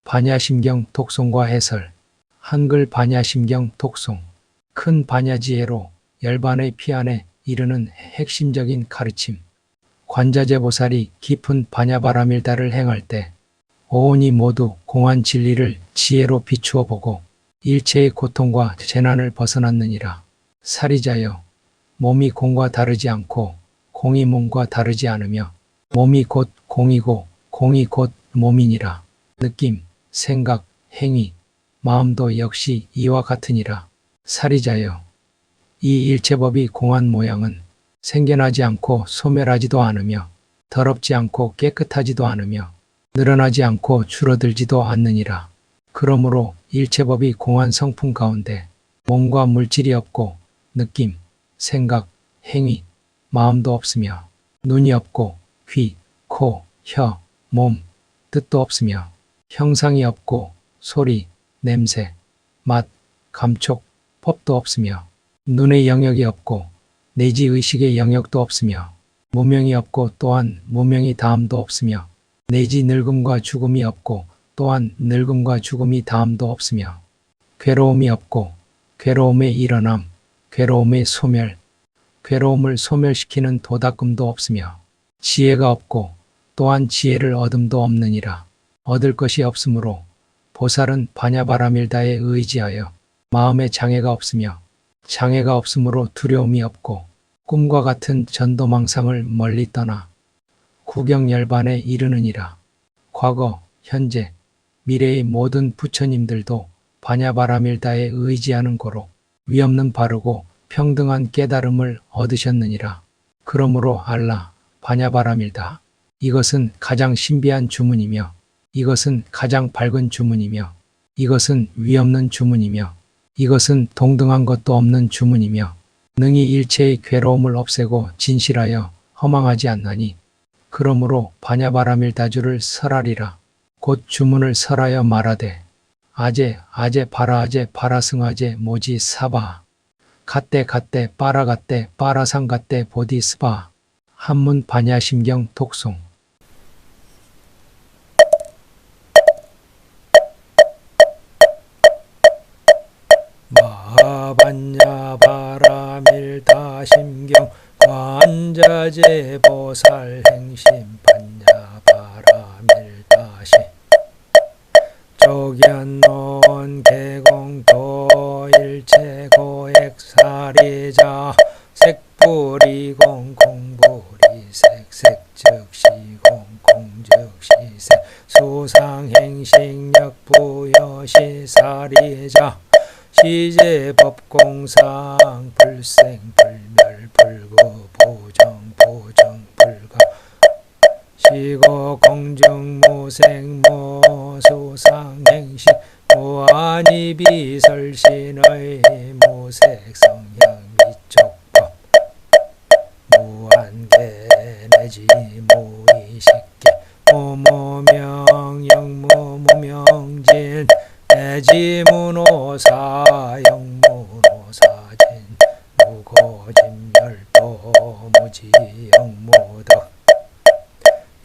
반야심경 독송과 해설. 한글 반야심경 독송. 큰 반야지혜로 열반의 피안에 이르는 핵심적인 가르침. 관자재보살이 깊은 반야바라밀다를 행할 때 오온이 모두 공한 진리를 지혜로 비추어 보고 일체의 고통과 재난을 벗어났느니라. 사리자여, 몸이 공과 다르지 않고 공이 몸과 다르지 않으며 몸이 곧 공이고 공이 곧 몸이니라. 느낌, 생각, 행위, 마음도 역시 이와 같으니라. 사리자여, 이 일체법이 공한 모양은 생겨나지 않고 소멸하지도 않으며 더럽지 않고 깨끗하지도 않으며 늘어나지 않고 줄어들지도 않느니라. 그러므로 일체법이 공한 성품 가운데 몸과 물질이 없고 느낌, 생각, 행위, 마음도 없으며 눈이 없고 귀, 코, 혀, 몸, 뜻도 없으며 형상이 없고 소리, 냄새, 맛, 감촉, 법도 없으며 눈의 영역이 없고 내지 의식의 영역도 없으며 무명이 없고 또한 무명의 다음도 없으며 내지 늙음과 죽음이 없고 또한 늙음과 죽음이 다음도 없으며 괴로움이 없고 괴로움의 일어남, 괴로움의 소멸, 괴로움을 소멸시키는 도닦음도 없으며 지혜가 없고 또한 지혜를 얻음도 없느니라. 얻을 것이 없으므로 보살은 반야바라밀다에 의지하여 마음에 장애가 없으며 장애가 없으므로 두려움이 없고 꿈과 같은 전도망상을 멀리 떠나 구경열반에 이르느니라. 과거, 현재, 미래의 모든 부처님들도 반야바라밀다에 의지하는 고로 위없는 바르고 평등한 깨달음을 얻으셨느니라. 그러므로 알라, 반야바라밀다. 이것은 가장 신비한 주문이며 이것은 가장 밝은 주문이며 이것은 위없는 주문이며 이것은 동등한 것도 없는 주문이며 능히 일체의 괴로움을 없애고 진실하여 허망하지 않나니 그러므로 반야바라밀다주를 설하리라. 곧 주문을 설하여 말하되 아제 아제 바라아제 바라승아제 모지 사바 갓대 갓대 빠라갓대 빠라상갓대 보디스바. 한문 반야심경 독송. 마반야바라밀다심경 관자재보살 행심 반야바라밀다시 조견논 개공도 일체고액사리자 색불이공 공불이 색색즉시공 공즉시색 수상행식력 부여시사리자 시제법공상 불생불멸 불구 부정 부정 불가 시고 공중 무생 무수상행식 무한이비설신의 무색성향 미촉법 무한계 내지 무의식계 무무명 영무무명진 내지 무노사 영무노사진 무고진멸도 무지영무덕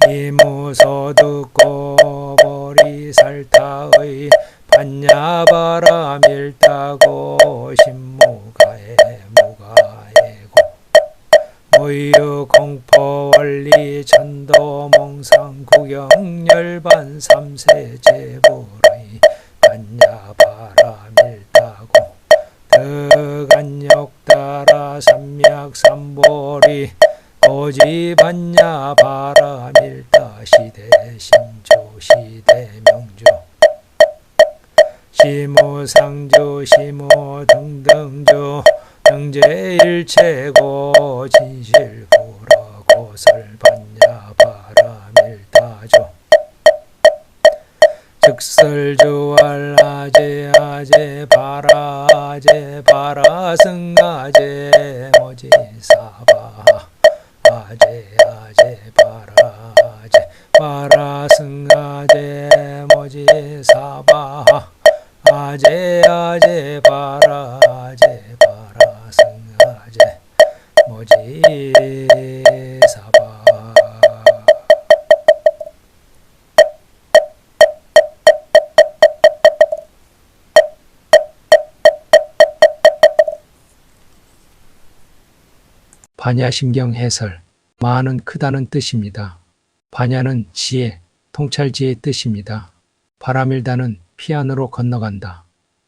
이무소득고 보리살타의 반야바라밀다고 신무가에 무가에고 무유공포원리 전도몽상 구경열반 삼세제불의 반야바라밀다고 득안욕따라 삼약삼보리 오지 반야바라밀다 시대 신조 시대 명주 시무상주 시무등등주 등제일체고 진실구라고 설반야바라밀다주 즉설주알아제 아제 바라아제 바라승아제 모지사바 아제 아제 바라아제 바라승아제 모지사바 아제 아제 바라아제 바라승아제 모지사바. 반야심경 해설. 마는 크다는 뜻입니다. 반야는 지혜, 통찰지의 뜻입니다. 바람일다는 피안으로 건너간다.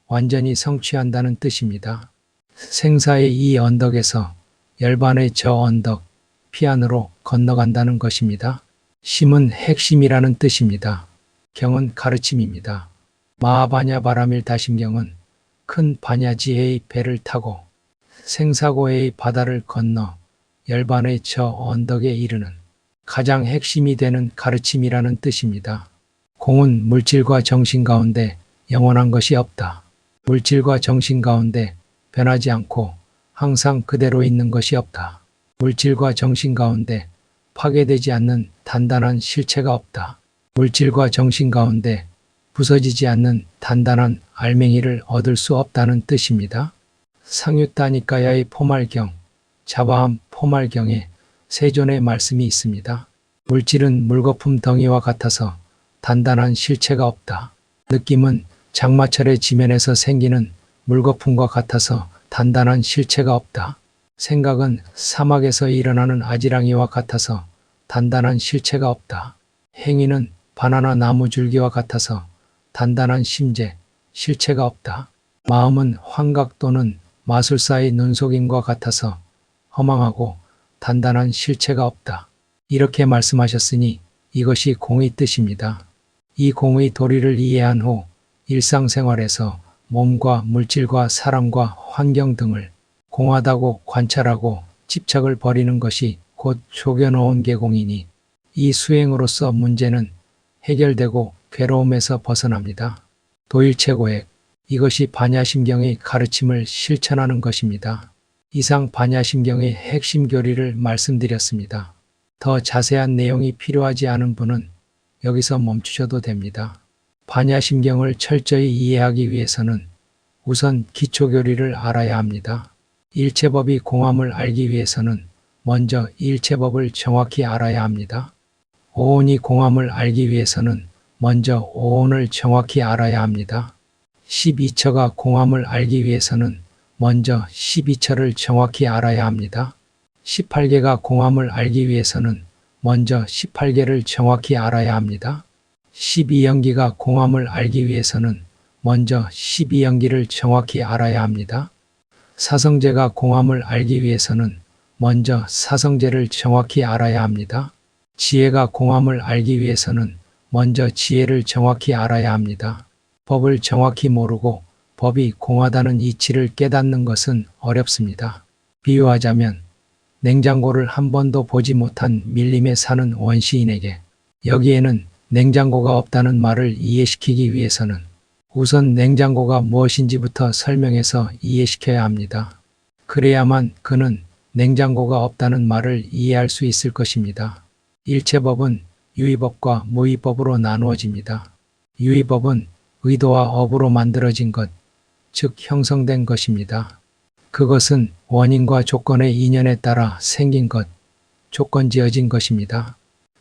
완전히 성취한다는 뜻입니다. 생사의 이 언덕에서 열반의 저 언덕, 피안으로 건너간다는 것입니다. 심은 핵심이라는 뜻입니다. 경은 가르침입니다. 마하반야 바람일다심경은 큰 반야지혜의 배를 타고 생사고해의 바다를 건너 열반의 저 언덕에 이르는 가장 핵심이 되는 가르침이라는 뜻입니다. 공은 물질과 정신 가운데 영원한 것이 없다. 물질과 정신 가운데 변하지 않고 항상 그대로 있는 것이 없다. 물질과 정신 가운데 파괴되지 않는 단단한 실체가 없다. 물질과 정신 가운데 부서지지 않는 단단한 알맹이를 얻을 수 없다는 뜻입니다. 상유따니까야의 포말경, 자바함 포말경에 세존의 말씀이 있습니다. 물질은 물거품 덩이와 같아서 단단한 실체가 없다. 느낌은 장마철의 지면에서 생기는 물거품과 같아서 단단한 실체가 없다. 생각은 사막에서 일어나는 아지랑이와 같아서 단단한 실체가 없다. 행위는 바나나 나무 줄기와 같아서 단단한 심재, 실체가 없다. 마음은 환각 또는 마술사의 눈속임과 같아서 허망하고 단단한 실체가 없다. 이렇게 말씀하셨으니 이것이 공의 뜻입니다. 이 공의 도리를 이해한 후 일상생활에서 몸과 물질과 사람과 환경 등을 공하다고 관찰하고 집착을 버리는 것이 곧 조겨놓은 개공이니 이 수행으로서 문제는 해결되고 괴로움에서 벗어납니다. 도일체고액, 이것이 반야심경의 가르침을 실천하는 것입니다. 이상 반야심경의 핵심 교리를 말씀드렸습니다. 더 자세한 내용이 필요하지 않은 분은 여기서 멈추셔도 됩니다. 반야심경을 철저히 이해하기 위해서는 우선 기초교리를 알아야 합니다. 일체법이 공함을 알기 위해서는 먼저 일체법을 정확히 알아야 합니다. 오온이 공함을 알기 위해서는 먼저 오온을 정확히 알아야 합니다. 12처가 공함을 알기 위해서는 먼저 12처를 정확히 알아야 합니다. 18개가 공함을 알기 위해서는 먼저 18개를 정확히 알아야 합니다. 12연기가 공함을 알기 위해서는 먼저 12연기를 정확히 알아야 합니다. 사성제가 공함을 알기 위해서는 먼저 사성제를 정확히 알아야 합니다. 지혜가 공함을 알기 위해서는 먼저 지혜를 정확히 알아야 합니다. 법을 정확히 모르고 법이 공하다는 이치를 깨닫는 것은 어렵습니다. 비유하자면 냉장고를 한 번도 보지 못한 밀림에 사는 원시인에게 여기에는 냉장고가 없다는 말을 이해시키기 위해서는 우선 냉장고가 무엇인지부터 설명해서 이해시켜야 합니다. 그래야만 그는 냉장고가 없다는 말을 이해할 수 있을 것입니다. 일체법은 유의법과 무의법으로 나누어집니다. 유의법은 의도와 업으로 만들어진 것, 즉 형성된 것입니다. 그것은 원인과 조건의 인연에 따라 생긴 것, 조건지어진 것입니다.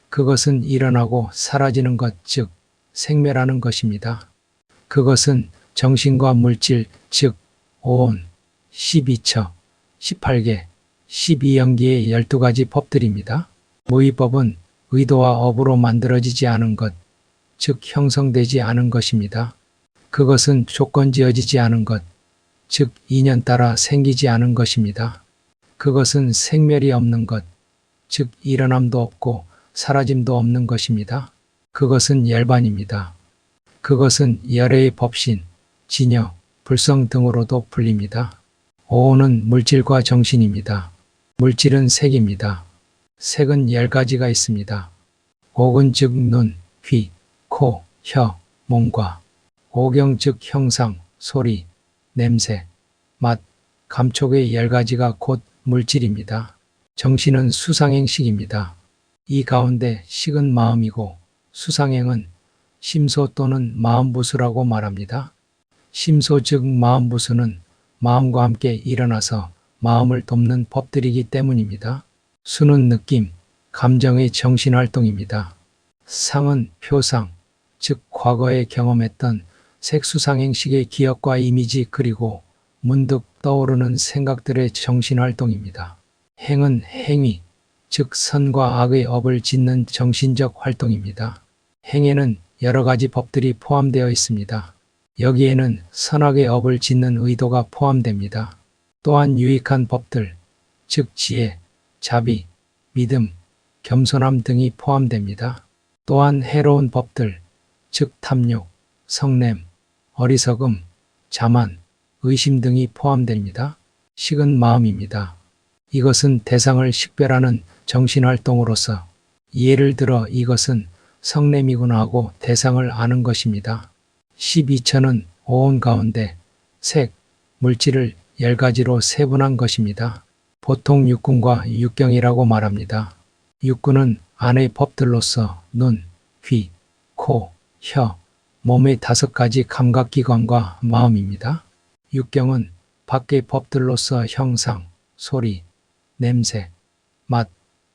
그것은 일어나고 사라지는 것, 즉 생멸하는 것입니다. 그것은 정신과 물질, 즉 오온, 12처, 18개, 12연기의 12가지 법들입니다. 무의법은 의도와 업으로 만들어지지 않은 것, 즉 형성되지 않은 것입니다. 그것은 조건지어지지 않은 것, 즉 인연 따라 생기지 않은 것입니다. 그것은 생멸이 없는 것, 즉 일어남도 없고 사라짐도 없는 것입니다. 그것은 열반입니다. 그것은 열애의 법신, 진여, 불성 등으로도 불립니다. 오온은 물질과 정신입니다. 물질은 색입니다. 색은 10가지가 있습니다. 옥은 즉 눈, 귀, 코, 혀, 몸과 오경 즉 형상, 소리, 냄새, 맛, 감촉의 10가지가 곧 물질입니다. 정신은 수상행식입니다. 이 가운데 식은 마음이고 수상행은 심소 또는 마음부수라고 말합니다. 심소 즉 마음부수는 마음과 함께 일어나서 마음을 돕는 법들이기 때문입니다. 수는 느낌, 감정의 정신활동입니다. 상은 표상, 즉 과거에 경험했던 색수상행식의 기억과 이미지 그리고 문득 떠오르는 생각들의 정신활동입니다. 행은 행위, 즉 선과 악의 업을 짓는 정신적 활동입니다. 행에는 여러 가지 법들이 포함되어 있습니다. 여기에는 선악의 업을 짓는 의도가 포함됩니다. 또한 유익한 법들, 즉 지혜, 자비, 믿음, 겸손함 등이 포함됩니다. 또한 해로운 법들, 즉 탐욕, 성냄, 어리석음, 자만, 의심 등이 포함됩니다. 식은 마음입니다. 이것은 대상을 식별하는 정신활동으로서 예를 들어 이것은 성냄이구나 하고 대상을 아는 것입니다. 12처는 오온 가운데 색, 물질을 10가지로 세분한 것입니다. 보통 육군과 육경이라고 말합니다. 육군은 안의 법들로서 눈, 귀, 코, 혀, 몸의 5가지 감각기관과 마음입니다. 육경은 밖의 법들로서 형상, 소리, 냄새, 맛,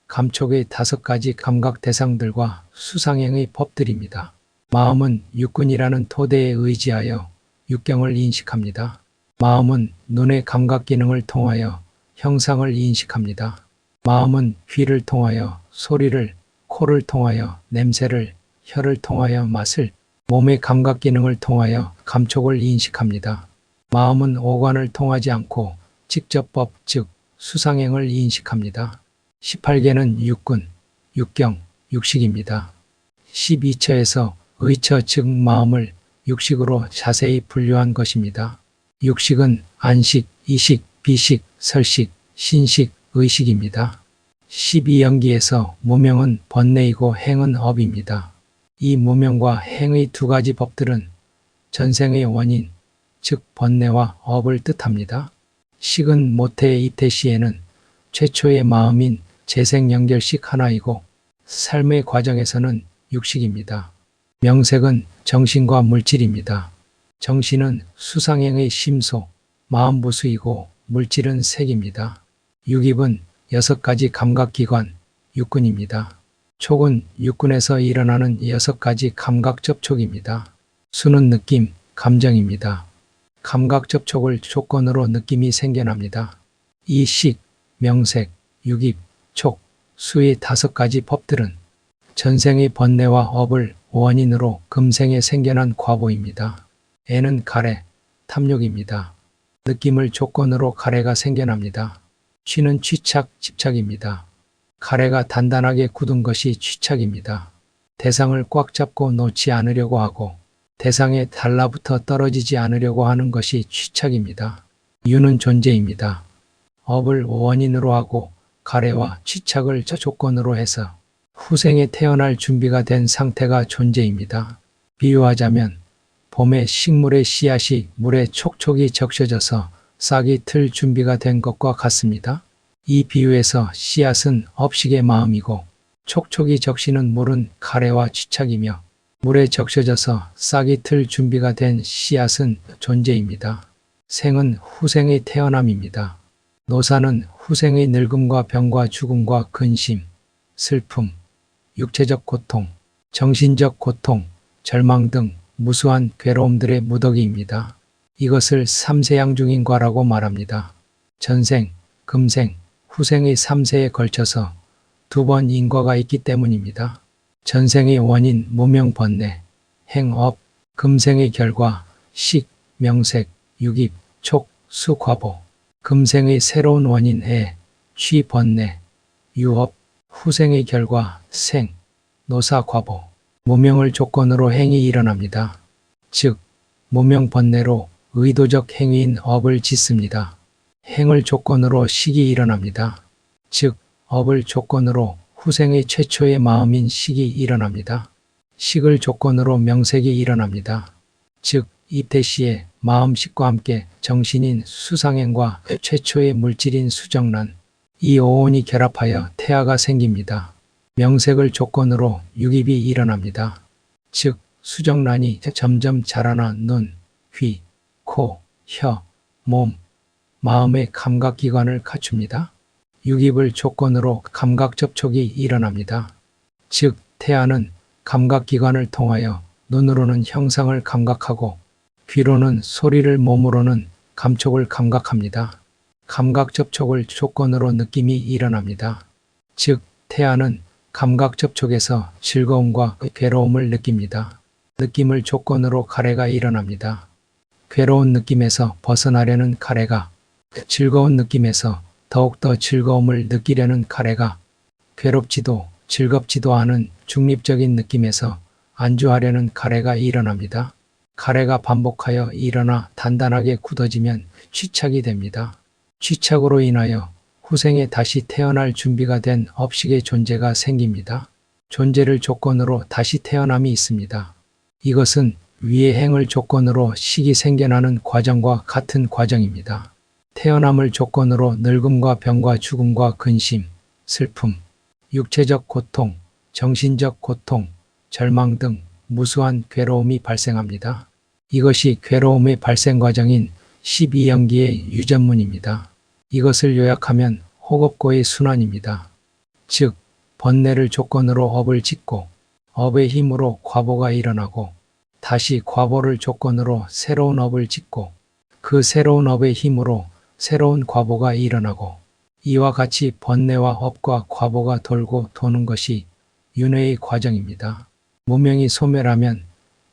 감촉의 5가지 감각 대상들과 수상행의 법들입니다. 마음은 육군이라는 토대에 의지하여 육경을 인식합니다. 마음은 눈의 감각 기능을 통하여 형상을 인식합니다. 마음은 귀를 통하여 소리를, 코를 통하여 냄새를, 혀를 통하여 맛을, 몸의 감각 기능을 통하여 감촉을 인식합니다. 마음은 오관을 통하지 않고 직접법, 즉 수상행을 인식합니다. 18개는 육군, 육경, 육식입니다. 12처에서 의처 즉 마음을 육식으로 자세히 분류한 것입니다. 육식은 안식, 이식, 비식, 설식, 신식, 의식입니다. 12연기에서 무명은 번뇌이고 행은 업입니다. 이 무명과 행의 2가지 법들은 전생의 원인, 즉 번뇌와 업을 뜻합니다. 식은 모태의 입퇴시에는 최초의 마음인 재생연결식 하나이고 삶의 과정에서는 육식입니다. 명색은 정신과 물질입니다. 정신은 수상행의 심소, 마음부수이고 물질은 색입니다. 육입은 6가지 감각기관, 육군입니다. 촉은 육군에서 일어나는 6가지 감각 접촉입니다. 수는 느낌, 감정입니다. 감각 접촉을 조건으로 느낌이 생겨납니다. 이 식, 명색, 육입, 촉, 수의 5가지 법들은 전생의 번뇌와 업을 원인으로 금생에 생겨난 과보입니다. 애는 가래, 탐욕입니다. 느낌을 조건으로 가래가 생겨납니다. 취는 취착, 집착입니다. 가래가 단단하게 굳은 것이 취착입니다. 대상을 꽉 잡고 놓지 않으려고 하고 대상에 달라붙어 떨어지지 않으려고 하는 것이 취착입니다. 유는 존재입니다. 업을 원인으로 하고 가래와 취착을 조건으로 해서 후생에 태어날 준비가 된 상태가 존재입니다. 비유하자면 봄에 식물의 씨앗이 물에 촉촉이 적셔져서 싹이 틀 준비가 된 것과 같습니다. 이 비유에서 씨앗은 업식의 마음이고 촉촉이 적시는 물은 가래와 취착이며 물에 적셔져서 싹이 틀 준비가 된 씨앗은 존재입니다. 생은 후생의 태어남입니다. 노사는 후생의 늙음과 병과 죽음과 근심, 슬픔, 육체적 고통, 정신적 고통, 절망 등 무수한 괴로움들의 무더기입니다. 이것을 삼세양중인과라고 말합니다. 전생, 금생, 후생의 3세에 걸쳐서 2번 인과가 있기 때문입니다. 전생의 원인 무명번뇌, 행업, 금생의 결과 식, 명색, 육입, 촉, 수, 과보, 금생의 새로운 원인 애, 취, 번뇌, 유업, 후생의 결과 생, 노사, 과보, 무명을 조건으로 행이 일어납니다. 즉, 무명번뇌로 의도적 행위인 업을 짓습니다. 행을 조건으로 식이 일어납니다. 즉, 업을 조건으로 후생의 최초의 마음인 식이 일어납니다. 식을 조건으로 명색이 일어납니다. 즉, 입퇴시에 마음식과 함께 정신인 수상행과 최초의 물질인 수정란, 이 오온이 결합하여 태아가 생깁니다. 명색을 조건으로 육입이 일어납니다. 즉, 수정란이 점점 자라나 눈, 귀, 코, 혀, 몸, 마음의 감각기관을 갖춥니다. 육입을 조건으로 감각 접촉이 일어납니다. 즉, 태아는 감각기관을 통하여 눈으로는 형상을 감각하고 귀로는 소리를, 몸으로는 감촉을 감각합니다. 감각 접촉을 조건으로 느낌이 일어납니다. 즉, 태아는 감각 접촉에서 즐거움과 괴로움을 느낍니다. 느낌을 조건으로 가래가 일어납니다. 괴로운 느낌에서 벗어나려는 가래가, 즐거운 느낌에서 더욱더 즐거움을 느끼려는 가래가, 괴롭지도 즐겁지도 않은 중립적인 느낌에서 안주하려는 가래가 일어납니다. 가래가 반복하여 일어나 단단하게 굳어지면 취착이 됩니다. 취착으로 인하여 후생에 다시 태어날 준비가 된 업식의 존재가 생깁니다. 존재를 조건으로 다시 태어남이 있습니다. 이것은 위의 행을 조건으로 식이 생겨나는 과정과 같은 과정입니다. 태어남을 조건으로 늙음과 병과 죽음과 근심, 슬픔, 육체적 고통, 정신적 고통, 절망 등 무수한 괴로움이 발생합니다. 이것이 괴로움의 발생 과정인 12연기의 유전문입니다. 이것을 요약하면 호겁고의 순환입니다. 즉, 번뇌를 조건으로 업을 짓고 업의 힘으로 과보가 일어나고 다시 과보를 조건으로 새로운 업을 짓고 그 새로운 업의 힘으로 새로운 과보가 일어나고 이와 같이 번뇌와 업과 과보가 돌고 도는 것이 윤회의 과정입니다. 무명이 소멸하면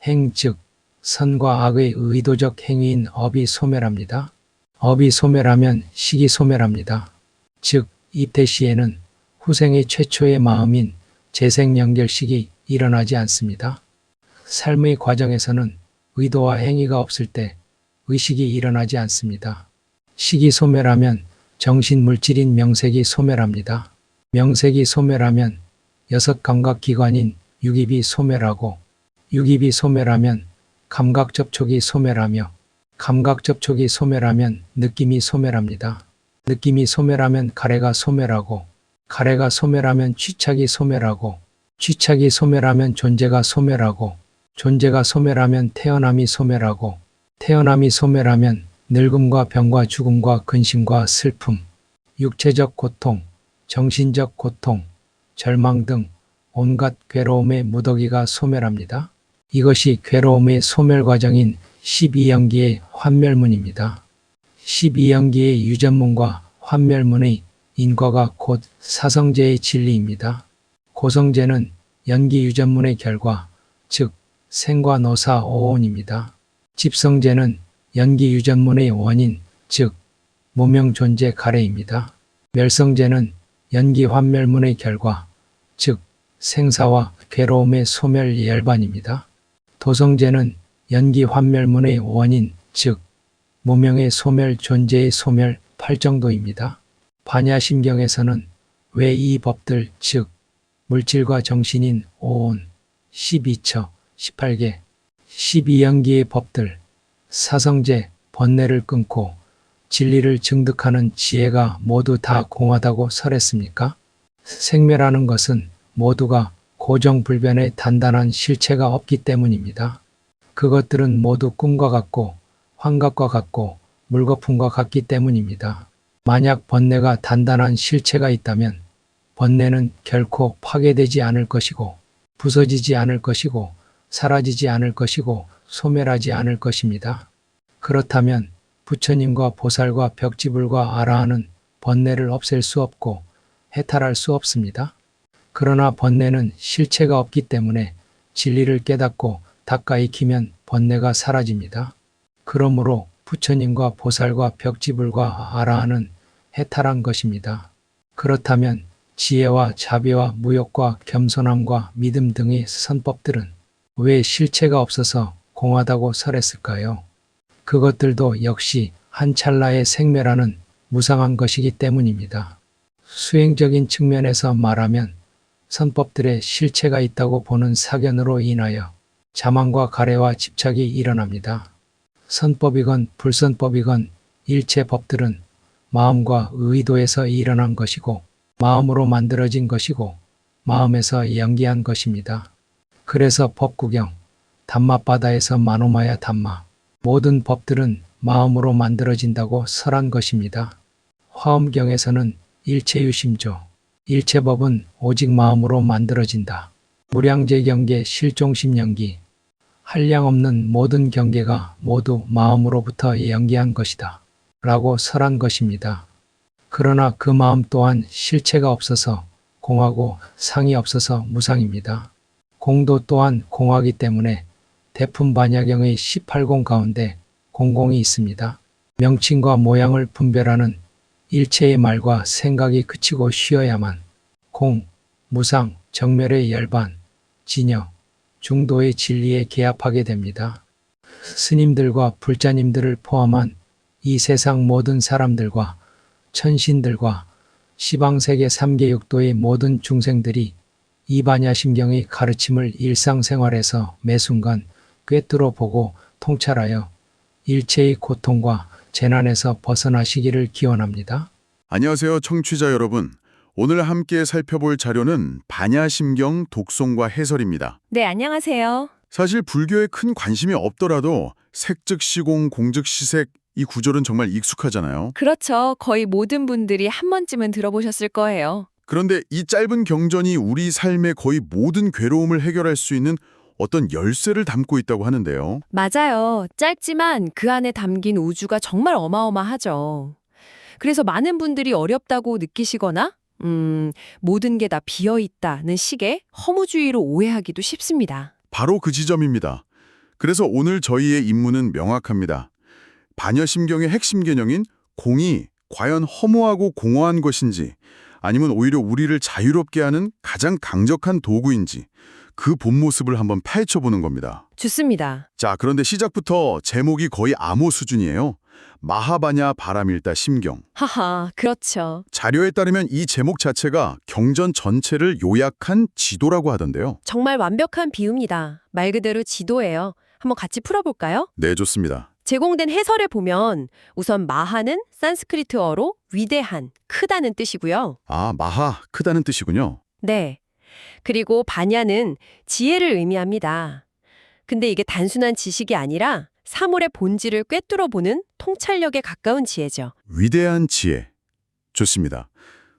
행 즉 선과 악의 의도적 행위인 업이 소멸합니다. 업이 소멸하면 식이 소멸합니다. 즉 입퇴 시에는 후생의 최초의 마음인 재생연결식이 일어나지 않습니다. 삶의 과정에서는 의도와 행위가 없을 때 의식이 일어나지 않습니다. 식이 소멸하면 정신 물질인 명색이 소멸합니다. 명색이 소멸하면 여섯 감각기관인 육입이 소멸하고 육입이 소멸하면 감각 접촉이 소멸하며 감각 접촉이 소멸하면 느낌이 소멸합니다. 느낌이 소멸하면 가래가 소멸하고 가래가 소멸하면 취착이 소멸하고 취착이 소멸하면 존재가 소멸하고 존재가 소멸하면 태어남이 소멸하고 태어남이 소멸하면 늙음과 병과 죽음과 근심과 슬픔, 육체적 고통, 정신적 고통, 절망 등 온갖 괴로움의 무더기가 소멸합니다. 이것이 괴로움의 소멸 과정인 12연기의 환멸문입니다. 12연기의 유전문과 환멸문의 인과가 곧 사성제의 진리입니다. 고성제는 연기 유전문의 결과, 즉 생과 노사 오온입니다. 집성제는 연기 유전문의 원인, 즉 무명 존재 가래입니다. 멸성제는 연기 환멸문의 결과, 즉 생사와 괴로움의 소멸 열반입니다. 도성제는 연기 환멸문의 원인, 즉 무명의 소멸 존재의 소멸 팔정도입니다. 반야심경에서는 왜 이 법들, 즉 물질과 정신인 오온, 12처, 18개, 12연기의 법들, 사성제, 번뇌를 끊고 진리를 증득하는 지혜가 모두 다 공하다고 설했습니까? 생멸하는 것은 모두가 고정불변의 단단한 실체가 없기 때문입니다. 그것들은 모두 꿈과 같고 환각과 같고 물거품과 같기 때문입니다. 만약 번뇌가 단단한 실체가 있다면 번뇌는 결코 파괴되지 않을 것이고 부서지지 않을 것이고 사라지지 않을 것이고 소멸하지 않을 것입니다. 그렇다면 부처님과 보살과 벽지불과 아라한은 번뇌를 없앨 수 없고 해탈할 수 없습니다. 그러나 번뇌는 실체가 없기 때문에 진리를 깨닫고 닦아 익히면 번뇌가 사라집니다. 그러므로 부처님과 보살과 벽지불과 아라한은 해탈한 것입니다. 그렇다면 지혜와 자비와 무욕과 겸손함과 믿음 등의 선법들은 왜 실체가 없어서 공하다고 설했을까요? 그것들도 역시 한 찰나의 생멸하는 무상한 것이기 때문입니다. 수행적인 측면에서 말하면 선법들의 실체가 있다고 보는 사견으로 인하여 자만과 가래와 집착이 일어납니다. 선법이건 불선법이건 일체 법들은 마음과 의도에서 일어난 것이고 마음으로 만들어진 것이고 마음에서 연기한 것입니다. 그래서 법구경, 담마바다에서 마노마야 담마, 모든 법들은 마음으로 만들어진다고 설한 것입니다. 화엄경에서는 일체유심조, 일체법은 오직 마음으로 만들어진다. 무량제경계 실종심연기, 한량없는 모든 경계가 모두 마음으로부터 연기한 것이다. 라고 설한 것입니다. 그러나 그 마음 또한 실체가 없어서 공하고 상이 없어서 무상입니다. 공도 또한 공하기 때문에 대품반야경의 18공 가운데 공공이 있습니다. 명칭과 모양을 분별하는 일체의 말과 생각이 그치고 쉬어야만 공, 무상, 정멸의 열반, 진여, 중도의 진리에 개합하게 됩니다. 스님들과 불자님들을 포함한 이 세상 모든 사람들과 천신들과 시방세계 3계 육도의 모든 중생들이 이 반야심경의 가르침을 일상생활에서 매순간 꿰뚫어 보고 통찰하여 일체의 고통과 재난에서 벗어나시기를 기원합니다. 안녕하세요, 청취자 여러분. 오늘 함께 살펴볼 자료는 반야심경 독송과 해설입니다. 네, 안녕하세요. 사실 불교에 큰 관심이 없더라도 색즉시공, 공즉시색 이 구절은 정말 익숙하잖아요. 그렇죠. 거의 모든 분들이 한 번쯤은 들어보셨을 거예요. 그런데 이 짧은 경전이 우리 삶의 거의 모든 괴로움을 해결할 수 있는 어떤 열쇠를 담고 있다고 하는데요. 맞아요. 짧지만 그 안에 담긴 우주가 정말 어마어마하죠. 그래서 많은 분들이 어렵다고 느끼시거나 모든 게 다 비어있다는 식의 허무주의로 오해하기도 쉽습니다. 바로 그 지점입니다. 그래서 오늘 저희의 임무는 명확합니다. 반야심경의 핵심 개념인 공이 과연 허무하고 공허한 것인지 아니면 오히려 우리를 자유롭게 하는 가장 강력한 도구인지 그 본 모습을 한번 파헤쳐보는 겁니다. 좋습니다. 자, 그런데 시작부터 제목이 거의 암호 수준이에요. 마하바냐 바라밀다 심경. 하하, 그렇죠. 자료에 따르면 이 제목 자체가 경전 전체를 요약한 지도라고 하던데요. 정말 완벽한 비유입니다. 말 그대로 지도예요. 한번 같이 풀어볼까요? 네, 좋습니다. 제공된 해설에 보면 우선 마하는 산스크리트어로 위대한, 크다는 뜻이고요. 아, 마하, 크다는 뜻이군요. 네. 그리고 반야는 지혜를 의미합니다. 근데 이게 단순한 지식이 아니라 사물의 본질을 꿰뚫어 보는 통찰력에 가까운 지혜죠. 위대한 지혜. 좋습니다.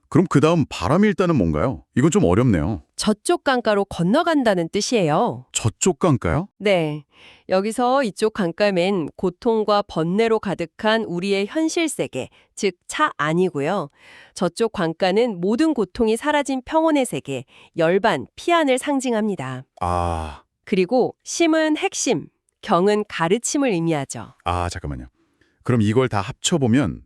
그럼 그 다음 바라밀다는 뭔가요? 이건 좀 어렵네요. 저쪽 강가로 건너간다는 뜻이에요. 저쪽 강가요? 네. 여기서 이쪽 강가면 고통과 번뇌로 가득한 우리의 현실 세계, 즉 차 아니고요. 저쪽 강가는 모든 고통이 사라진 평온의 세계, 열반, 피안을 상징합니다. 아, 그리고 심은 핵심, 경은 가르침을 의미하죠. 잠깐만요. 그럼 이걸 다 합쳐보면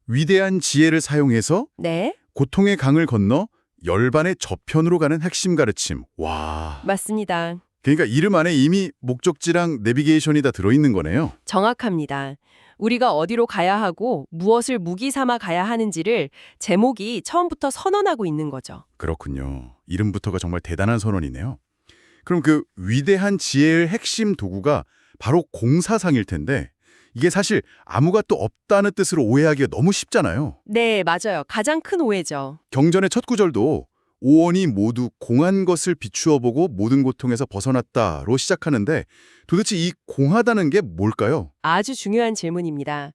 위대한 지혜를 사용해서 네, 고통의 강을 건너 열반의 저편으로 가는 핵심 가르침. 와. 맞습니다. 그러니까 이름 안에 이미 목적지랑 내비게이션이 다 들어있는 거네요. 정확합니다. 우리가 어디로 가야 하고 무엇을 무기 삼아 가야 하는지를 제목이 처음부터 선언하고 있는 거죠. 그렇군요. 이름부터가 정말 대단한 선언이네요. 그럼 그 위대한 지혜의 핵심 도구가 바로 공사상일 텐데 이게 사실 아무가 또 없다는 뜻으로 오해하기가 너무 쉽잖아요. 네, 맞아요. 가장 큰 오해죠. 경전의 첫 구절도 오원이 모두 공한 것을 비추어 보고 모든 고통에서 벗어났다로 시작하는데 도대체 이 공하다는 게 뭘까요? 아주 중요한 질문입니다.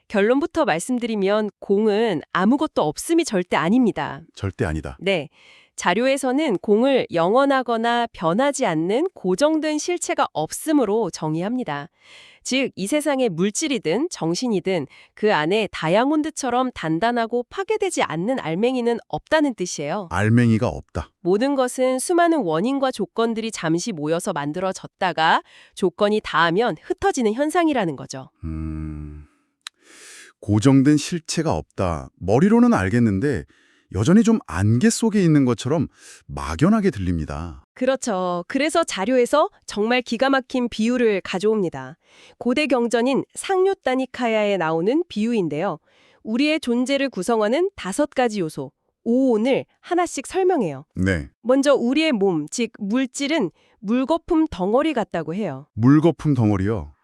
결론부터 말씀드리면 공은 아무것도 없음이 절대 아닙니다. 절대 아니다. 네. 자료에서는 공을 영원하거나 변하지 않는 고정된 실체가 없음으로 정의합니다. 즉, 이 세상의 물질이든 정신이든 그 안에 다이아몬드처럼 단단하고 파괴되지 않는 알맹이는 없다는 뜻이에요. 알맹이가 없다. 모든 것은 수많은 원인과 조건들이 잠시 모여서 만들어졌다가 조건이 닿으면 흩어지는 현상이라는 거죠. 고정된 실체가 없다. 머리로는 알겠는데 여전히 좀 안개 속에 있는 것처럼 막연하게 들립니다. 그렇죠. 그래서 자료에서 정말 기가 막힌 비유를 가져옵니다. 고대 경전인 상류다니카야에 나오는 비유인데요. 우리의 존재를 구성하는 5가지 요소, 오온을 하나씩 설명해요. 네. 먼저 우리의 몸, 즉 물질은 물거품 덩어리 같다고 해요. 물거품 덩어리요.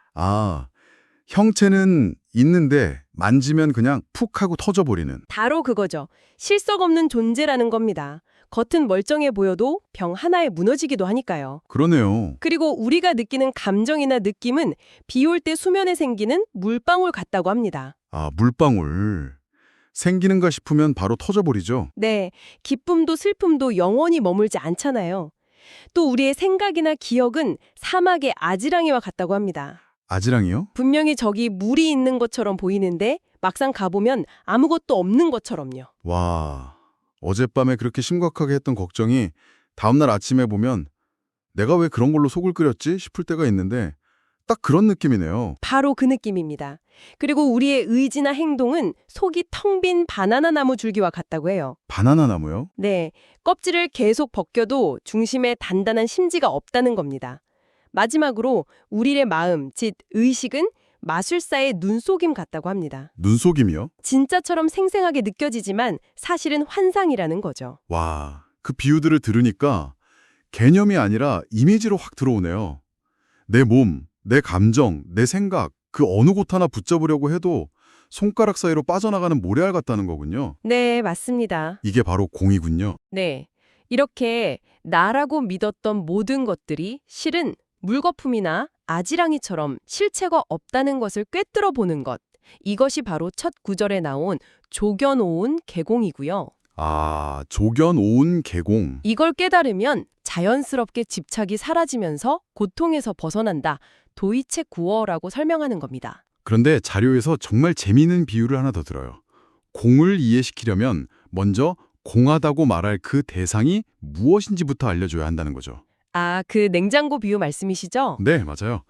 형체는 있는데 만지면 그냥 푹 하고 터져버리는. 바로 그거죠. 실속 없는 존재라는 겁니다. 겉은 멀쩡해 보여도 병 하나에 무너지기도 하니까요. 그러네요. 그리고 우리가 느끼는 감정이나 느낌은 비 올 때 수면에 생기는 물방울 같다고 합니다. 물방울. 생기는가 싶으면 바로 터져버리죠. 네, 기쁨도 슬픔도 영원히 머물지 않잖아요. 또 우리의 생각이나 기억은 사막의 아지랑이와 같다고 합니다. 아지랑이요? 분명히 저기 물이 있는 것처럼 보이는데 막상 가보면 아무것도 없는 것처럼요. 와, 어젯밤에 그렇게 심각하게 했던 걱정이 다음날 아침에 보면 내가 왜 그런 걸로 속을 끓였지 싶을 때가 있는데 딱 그런 느낌이네요. 바로 그 느낌입니다. 그리고 우리의 의지나 행동은 속이 텅 빈 바나나 나무 줄기와 같다고 해요. 바나나 나무요? 네, 껍질을 계속 벗겨도 중심에 단단한 심지가 없다는 겁니다. 마지막으로 우리의 마음, 즉 의식은 마술사의 눈속임 같다고 합니다. 눈속임이요? 진짜처럼 생생하게 느껴지지만 사실은 환상이라는 거죠. 와, 그 비유들을 들으니까 개념이 아니라 이미지로 확 들어오네요. 내 몸, 내 감정, 내 생각, 그 어느 곳 하나 붙잡으려고 해도 손가락 사이로 빠져나가는 모래알 같다는 거군요. 네, 맞습니다. 이게 바로 공이군요. 네. 이렇게 나라고 믿었던 모든 것들이 실은 물거품이나 아지랑이처럼 실체가 없다는 것을 꿰뚫어 보는 것. 이것이 바로 첫 구절에 나온 조견오운 개공이고요. 아, 조견오운 개공. 이걸 깨달으면 자연스럽게 집착이 사라지면서 고통에서 벗어난다. 도이체 구어라고 설명하는 겁니다. 그런데 자료에서 정말 재미있는 비유를 하나 더 들어요. 공을 이해시키려면 먼저 공하다고 말할 그 대상이 무엇인지부터 알려줘야 한다는 거죠. 아, 그 냉장고 비유 말씀이시죠? 네, 맞아요.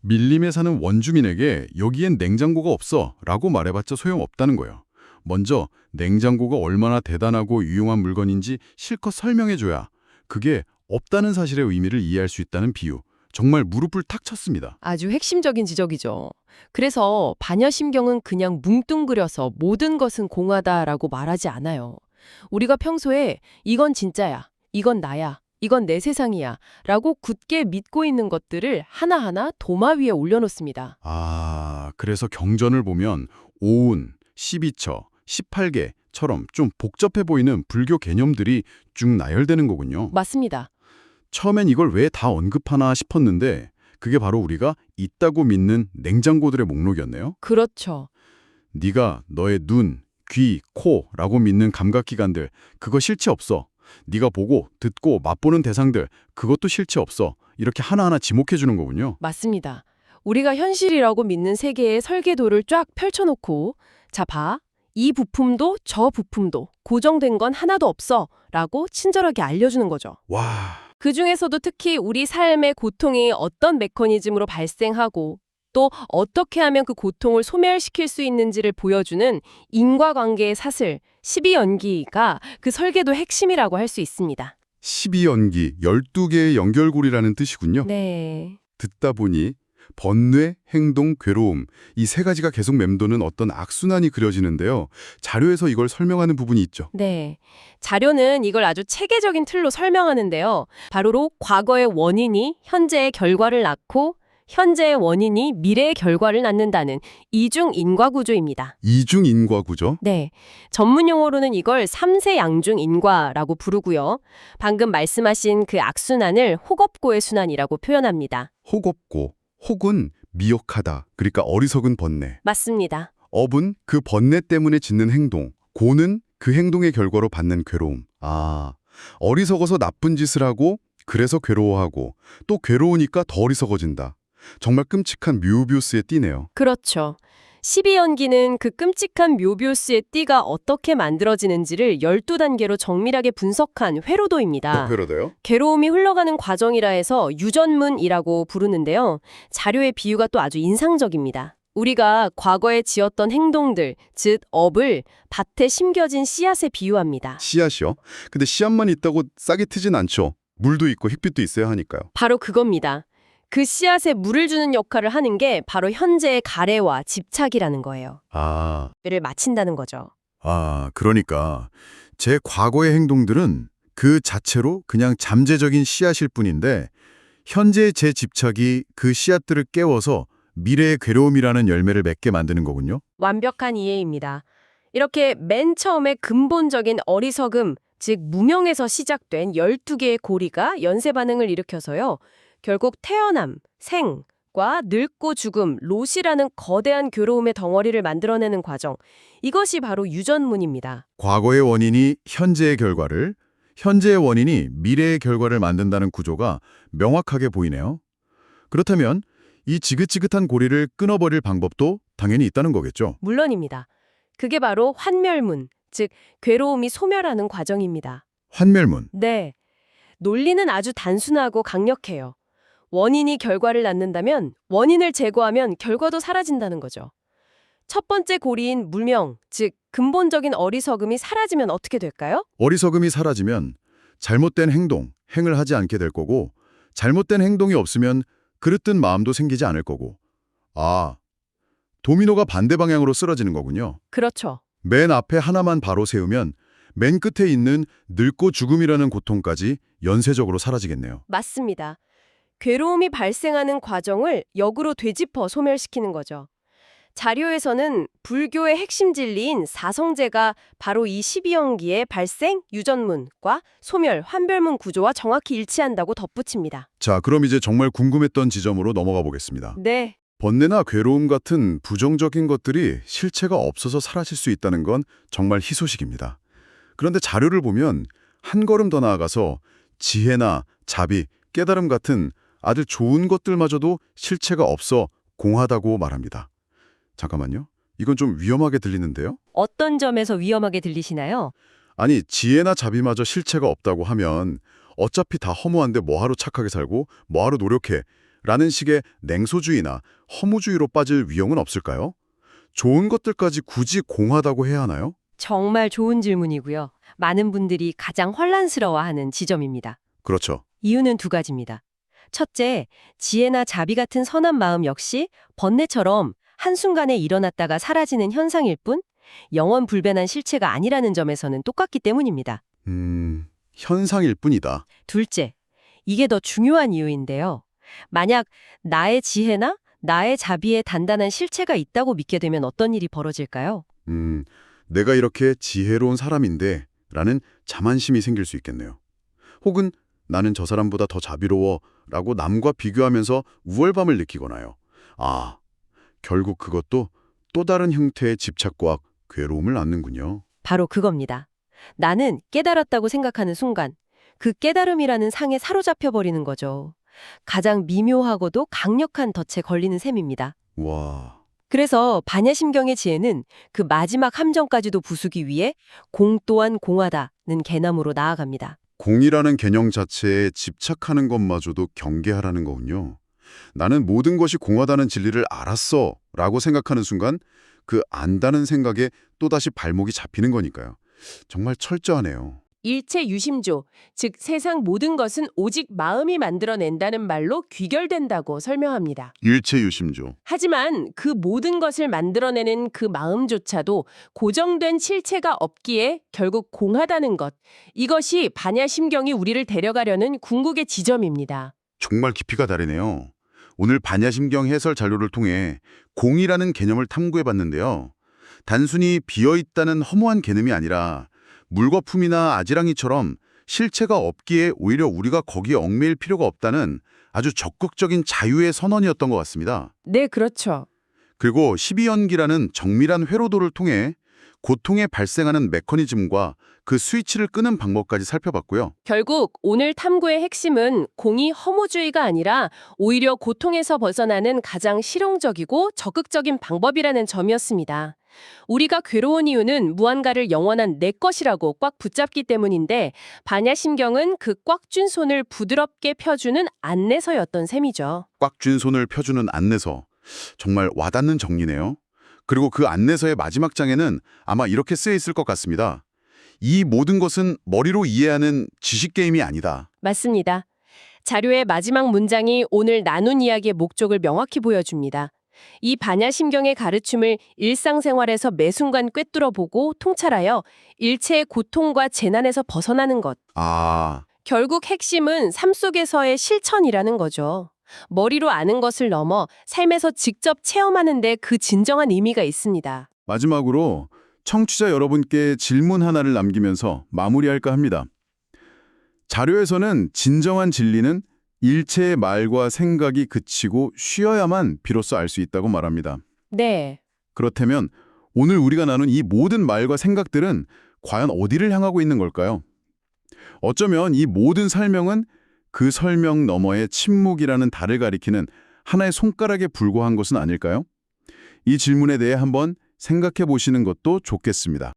밀림에 사는 원주민에게 여기엔 냉장고가 없어 라고 말해봤자 소용없다는 거예요. 먼저 냉장고가 얼마나 대단하고 유용한 물건인지 실컷 설명해줘야 그게 없다는 사실의 의미를 이해할 수 있다는 비유. 정말 무릎을 탁 쳤습니다. 아주 핵심적인 지적이죠. 그래서 반여심경은 그냥 뭉뚱그려서 모든 것은 공하다라고 말하지 않아요. 우리가 평소에 이건 진짜야, 이건 나야, 이건 내 세상이야 라고 굳게 믿고 있는 것들을 하나하나 도마 위에 올려놓습니다. 아, 그래서 경전을 보면 오운, 12처, 18개처럼 좀 복잡해 보이는 불교 개념들이 쭉 나열되는 거군요. 맞습니다. 처음엔 이걸 왜 다 언급하나 싶었는데 그게 바로 우리가 있다고 믿는 냉장고들의 목록이었네요. 그렇죠. 네가 너의 눈, 귀, 코라고 믿는 감각기관들 그거 실체 없어. 네가 보고 듣고 맛보는 대상들 그것도 실체 없어. 이렇게 하나하나 지목해 주는 거군요. 맞습니다. 우리가 현실이라고 믿는 세계의 설계도를 쫙 펼쳐놓고 자 봐, 이 부품도 저 부품도 고정된 건 하나도 없어 라고 친절하게 알려주는 거죠. 와, 그 중에서도 특히 우리 삶의 고통이 어떤 메커니즘으로 발생하고 또 어떻게 하면 그 고통을 소멸시킬 수 있는지를 보여주는 인과관계의 사슬, 12연기가 그 설계도 핵심이라고 할 수 있습니다. 12연기, 12개의 연결고리라는 뜻이군요. 네. 듣다 보니 번뇌, 행동, 괴로움 이 세 가지가 계속 맴도는 어떤 악순환이 그려지는데요. 자료에서 이걸 설명하는 부분이 있죠. 네. 자료는 이걸 아주 체계적인 틀로 설명하는데요. 바로 과거의 원인이 현재의 결과를 낳고 현재의 원인이 미래의 결과를 낳는다는 이중 인과 구조입니다. 이중 인과 구조? 네. 전문 용어로는 이걸 3세 양중 인과라고 부르고요. 방금 말씀하신 그 악순환을 호겁고의 순환이라고 표현합니다. 호겁고, 혹은 미혹하다. 그러니까 어리석은 번뇌. 맞습니다. 업은 그 번뇌 때문에 짓는 행동. 고는 그 행동의 결과로 받는 괴로움. 아, 어리석어서 나쁜 짓을 하고 그래서 괴로워하고 또 괴로우니까 더 어리석어진다. 정말 끔찍한 묘비우스의 띠네요. 그렇죠. 12연기는 그 끔찍한 묘비우스의 띠가 어떻게 만들어지는지를 12단계로 정밀하게 분석한 회로도입니다. 회로도요? 괴로움이 흘러가는 과정이라 해서 유전문이라고 부르는데요. 자료의 비유가 또 아주 인상적입니다. 우리가 과거에 지었던 행동들, 즉 업을 밭에 심겨진 씨앗에 비유합니다. 씨앗이요? 근데 씨앗만 있다고 싹이 트진 않죠. 물도 있고 햇빛도 있어야 하니까요. 바로 그겁니다. 그 씨앗에 물을 주는 역할을 하는 게 바로 현재의 가래와 집착이라는 거예요. 아, 를 마친다는 거죠. 그러니까 제 과거의 행동들은 그 자체로 그냥 잠재적인 씨앗일 뿐인데 현재의 제 집착이 그 씨앗들을 깨워서 미래의 괴로움이라는 열매를 맺게 만드는 거군요. 완벽한 이해입니다. 이렇게 맨 처음에 근본적인 어리석음, 즉 무명에서 시작된 12개의 고리가 연쇄 반응을 일으켜서요. 결국 태어남, 생과 늙고 죽음, 롯이라는 거대한 괴로움의 덩어리를 만들어내는 과정. 이것이 바로 유전문입니다. 과거의 원인이 현재의 결과를, 현재의 원인이 미래의 결과를 만든다는 구조가 명확하게 보이네요. 그렇다면 이 지긋지긋한 고리를 끊어버릴 방법도 당연히 있다는 거겠죠. 물론입니다. 그게 바로 환멸문, 즉 괴로움이 소멸하는 과정입니다. 환멸문. 네. 논리는 아주 단순하고 강력해요. 원인이 결과를 낳는다면 원인을 제거하면 결과도 사라진다는 거죠. 첫 번째 고리인 무명, 즉 근본적인 어리석음이 사라지면 어떻게 될까요? 어리석음이 사라지면 잘못된 행을 하지 않게 될 거고, 잘못된 행동이 없으면 그릇된 마음도 생기지 않을 거고. 아, 도미노가 반대 방향으로 쓰러지는 거군요. 그렇죠. 맨 앞에 하나만 바로 세우면 맨 끝에 있는 늙고 죽음이라는 고통까지 연쇄적으로 사라지겠네요. 맞습니다. 괴로움이 발생하는 과정을 역으로 되짚어 소멸시키는 거죠. 자료에서는 불교의 핵심 진리인 사성제가 바로 이 12연기의 발생, 유전문과 소멸, 환별문 구조와 정확히 일치한다고 덧붙입니다. 자, 그럼 이제 정말 궁금했던 지점으로 넘어가 보겠습니다. 네, 번뇌나 괴로움 같은 부정적인 것들이 실체가 없어서 사라질 수 있다는 건 정말 희소식입니다. 그런데 자료를 보면 한 걸음 더 나아가서 지혜나 자비, 깨달음 같은 아주 좋은 것들마저도 실체가 없어 공하다고 말합니다. 잠깐만요. 이건 좀 위험하게 들리는데요? 어떤 점에서 위험하게 들리시나요? 아니, 지혜나 자비마저 실체가 없다고 하면 어차피 다 허무한데 뭐하러 착하게 살고 뭐하러 노력해 라는 식의 냉소주의나 허무주의로 빠질 위험은 없을까요? 좋은 것들까지 굳이 공하다고 해야 하나요? 정말 좋은 질문이고요. 많은 분들이 가장 혼란스러워하는 지점입니다. 그렇죠. 이유는 두 가지입니다. 첫째, 지혜나 자비 같은 선한 마음 역시 번뇌처럼 한순간에 일어났다가 사라지는 현상일 뿐 영원 불변한 실체가 아니라는 점에서는 똑같기 때문입니다. 현상일 뿐이다. 둘째, 이게 더 중요한 이유인데요. 만약 나의 지혜나 나의 자비에 단단한 실체가 있다고 믿게 되면 어떤 일이 벌어질까요? 내가 이렇게 지혜로운 사람인데 라는 자만심이 생길 수 있겠네요. 혹은 나는 저 사람보다 더 자비로워 라고 남과 비교하면서 우월감을 느끼거나요. 아, 결국 그것도 또 다른 형태의 집착과 괴로움을 낳는군요. 바로 그겁니다. 나는 깨달았다고 생각하는 순간 그 깨달음이라는 상에 사로잡혀 버리는 거죠. 가장 미묘하고도 강력한 덫에 걸리는 셈입니다. 와, 그래서 반야심경의 지혜는 그 마지막 함정까지도 부수기 위해 공 또한 공하다는 개념으로 나아갑니다. 공이라는 개념 자체에 집착하는 것마저도 경계하라는 거군요. 나는 모든 것이 공하다는 진리를 알았어 라고 생각하는 순간 그 안다는 생각에 또다시 발목이 잡히는 거니까요. 정말 철저하네요. 일체 유심조, 즉 세상 모든 것은 오직 마음이 만들어낸다는 말로 귀결된다고 설명합니다. 일체유심조. 하지만 그 모든 것을 만들어내는 그 마음조차도 고정된 실체가 없기에 결국 공하다는 것. 이것이 반야심경이 우리를 데려가려는 궁극의 지점입니다. 정말 깊이가 다르네요. 오늘 반야심경 해설 자료를 통해 공이라는 개념을 탐구해봤는데요. 단순히 비어있다는 허무한 개념이 아니라 물거품이나 아지랑이처럼 실체가 없기에 오히려 우리가 거기에 얽매일 필요가 없다는 아주 적극적인 자유의 선언이었던 것 같습니다. 네, 그렇죠. 그리고 12연기라는 정밀한 회로도를 통해 고통에 발생하는 메커니즘과 그 스위치를 끄는 방법까지 살펴봤고요. 결국 오늘 탐구의 핵심은 공이 허무주의가 아니라 오히려 고통에서 벗어나는 가장 실용적이고 적극적인 방법이라는 점이었습니다. 우리가 괴로운 이유는 무언가를 영원한 내 것이라고 꽉 붙잡기 때문인데 반야심경은 그 꽉 쥔 손을 부드럽게 펴주는 안내서였던 셈이죠. 꽉 쥔 손을 펴주는 안내서. 정말 와닿는 정리네요. 그리고 그 안내서의 마지막 장에는 아마 이렇게 쓰여 있을 것 같습니다. 이 모든 것은 머리로 이해하는 지식 게임이 아니다. 맞습니다. 자료의 마지막 문장이 오늘 나눈 이야기의 목적을 명확히 보여줍니다. 이 반야심경의 가르침을 일상생활에서 매 순간 꿰뚫어 보고 통찰하여 일체의 고통과 재난에서 벗어나는 것. 아, 결국 핵심은 삶 속에서의 실천이라는 거죠. 머리로 아는 것을 넘어 삶에서 직접 체험하는 데 그 진정한 의미가 있습니다. 마지막으로 청취자 여러분께 질문 하나를 남기면서 마무리할까 합니다. 자료에서는 진정한 진리는 일체의 말과 생각이 그치고 쉬어야만 비로소 알 수 있다고 말합니다. 네. 그렇다면 오늘 우리가 나눈 이 모든 말과 생각들은 과연 어디를 향하고 있는 걸까요? 어쩌면 이 모든 설명은 그 설명 너머의 침묵이라는 달을 가리키는 하나의 손가락에 불과한 것은 아닐까요? 이 질문에 대해 한번 생각해 보시는 것도 좋겠습니다.